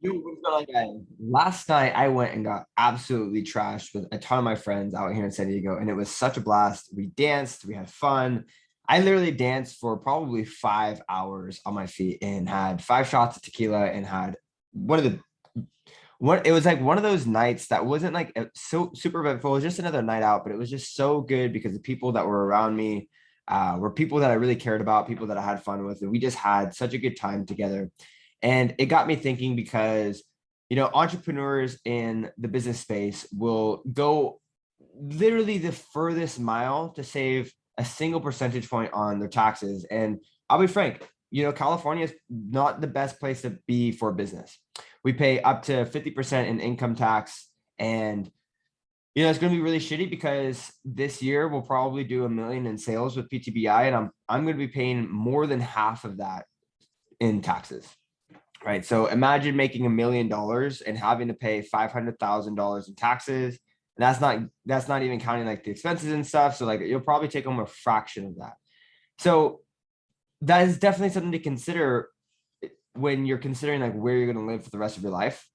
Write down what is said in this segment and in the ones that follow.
Yo, what's going on, guys? Last night I went and got absolutely trashed with a ton of my friends out here in San Diego, and it was such a blast. We danced, we had fun. I literally danced for probably 5 hours on my feet and had 5 shots of tequila and had one of the it was like one of those nights that wasn't like so super eventful. It was just another night out, but it was just so good because the people that were around me were people that I really cared about, people that I had fun with, and we just had such a good time together. And it got me thinking because, entrepreneurs in the business space will go literally the furthest mile to save a single percentage point on their taxes. And I'll be frank, California is not the best place to be for business. We pay up to 50% in income tax. And, it's going to be really shitty because this year we'll probably do 1 million in sales with PTBI. And I'm going to be paying more than half of that in taxes. Right. So imagine making $1 million and having to pay $500,000 in taxes. And that's not even counting like the expenses and stuff. So like you'll probably take home a fraction of that. So that is definitely something to consider when you're considering like where you're going to live for the rest of your life.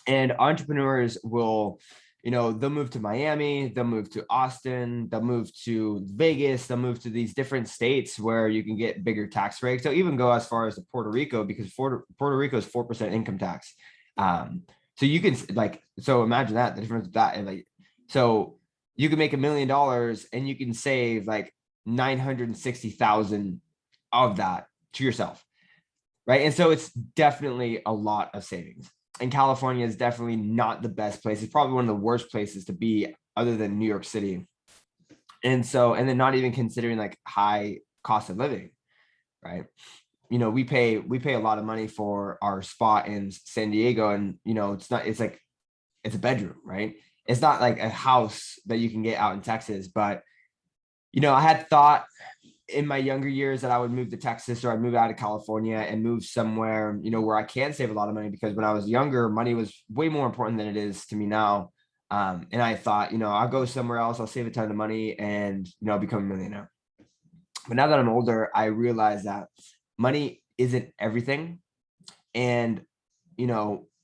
And entrepreneurs will, they'll move to Miami, they'll move to Austin, they'll move to Vegas, they'll move to these different states where you can get bigger tax rates. They'll even go as far as to Puerto Rico because Puerto Rico is 4% income tax. So you can so imagine that the difference with that. And so you can make $1 million and you can save like 960,000 of that to yourself. Right. And so it's definitely a lot of savings. And California is definitely not the best place. It's probably one of the worst places to be other than New York City. And then not even considering like high cost of living, right? We pay a lot of money for our spot in San Diego, and it's a bedroom, right? It's not like a house that you can get out in Texas, but I had thought in my younger years that I would move to Texas or I'd move out of California and move somewhere, where I can save a lot of money, because when I was younger, money was way more important than it is to me now. And I thought, I'll go somewhere else, I'll save a ton of money and, I'll become a millionaire. But now that I'm older, I realize that money isn't everything. And,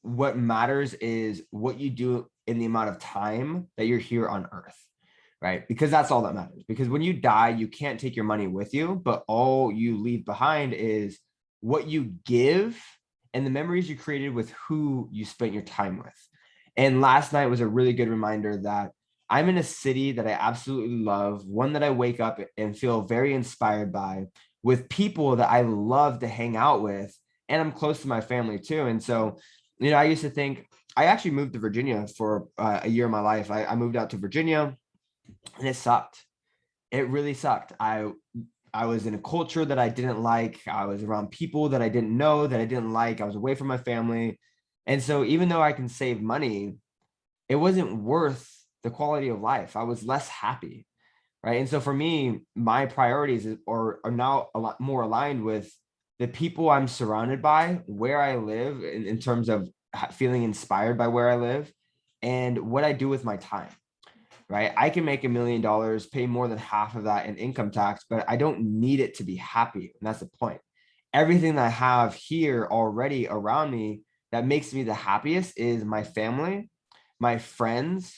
what matters is what you do in the amount of time that you're here on earth. Right? Because that's all that matters. Because when you die, you can't take your money with you, but all you leave behind is what you give and the memories you created with who you spent your time with. And last night was a really good reminder that I'm in a city that I absolutely love, one that I wake up and feel very inspired by, with people that I love to hang out with, and I'm close to my family too. And so, I used to think, I actually moved to Virginia for a year of my life. I moved out to Virginia. And it sucked. It really sucked. I was in a culture that I didn't like. I was around people that I didn't know, that I didn't like. I was away from my family. And so even though I can save money, it wasn't worth the quality of life. I was less happy. Right. And so for me, my priorities are now a lot more aligned with the people I'm surrounded by, where I live in terms of feeling inspired by where I live, and what I do with my time. Right? I can make $1 million, pay more than half of that in income tax, but I don't need it to be happy. And that's the point. Everything that I have here already around me that makes me the happiest is my family, my friends,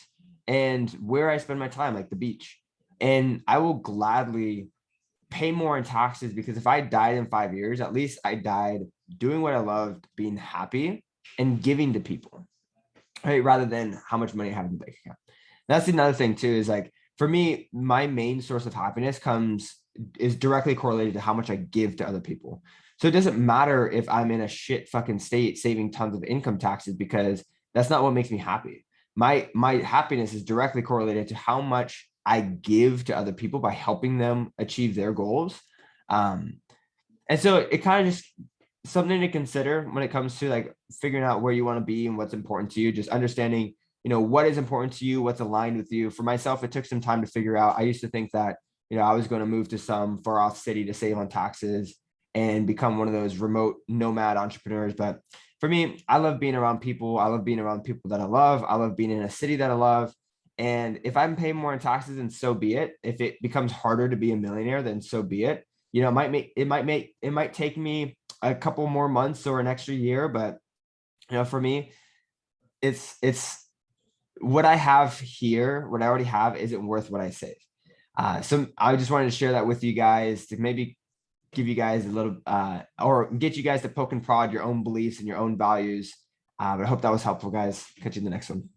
and where I spend my time, like the beach. And I will gladly pay more in taxes, because if I died in 5 years, at least I died doing what I loved, being happy and giving to people, right? Rather than how much money I have in the bank account. That's another thing too, is like, for me, my main source of happiness is directly correlated to how much I give to other people. So it doesn't matter if I'm in a shit fucking state saving tons of income taxes, because that's not what makes me happy. My happiness is directly correlated to how much I give to other people by helping them achieve their goals. And so it kind of just something to consider when it comes to like figuring out where you want to be and what's important to you, just understanding what is important to you, what's aligned with you. For myself, it took some time to figure out. I used to think that, I was going to move to some far off city to save on taxes and become one of those remote nomad entrepreneurs. But for me, I love being around people. I love being around people that I love. I love being in a city that I love. And if I'm paying more in taxes, then so be it. If it becomes harder to be a millionaire, then so be it. It might take me a couple more months or an extra year, but For me, it's what I have here, what I already have isn't worth what I save. So I just wanted to share that with you guys to maybe give you guys a little or get you guys to poke and prod your own beliefs and your own values. But I hope that was helpful, guys. Catch you in the next one.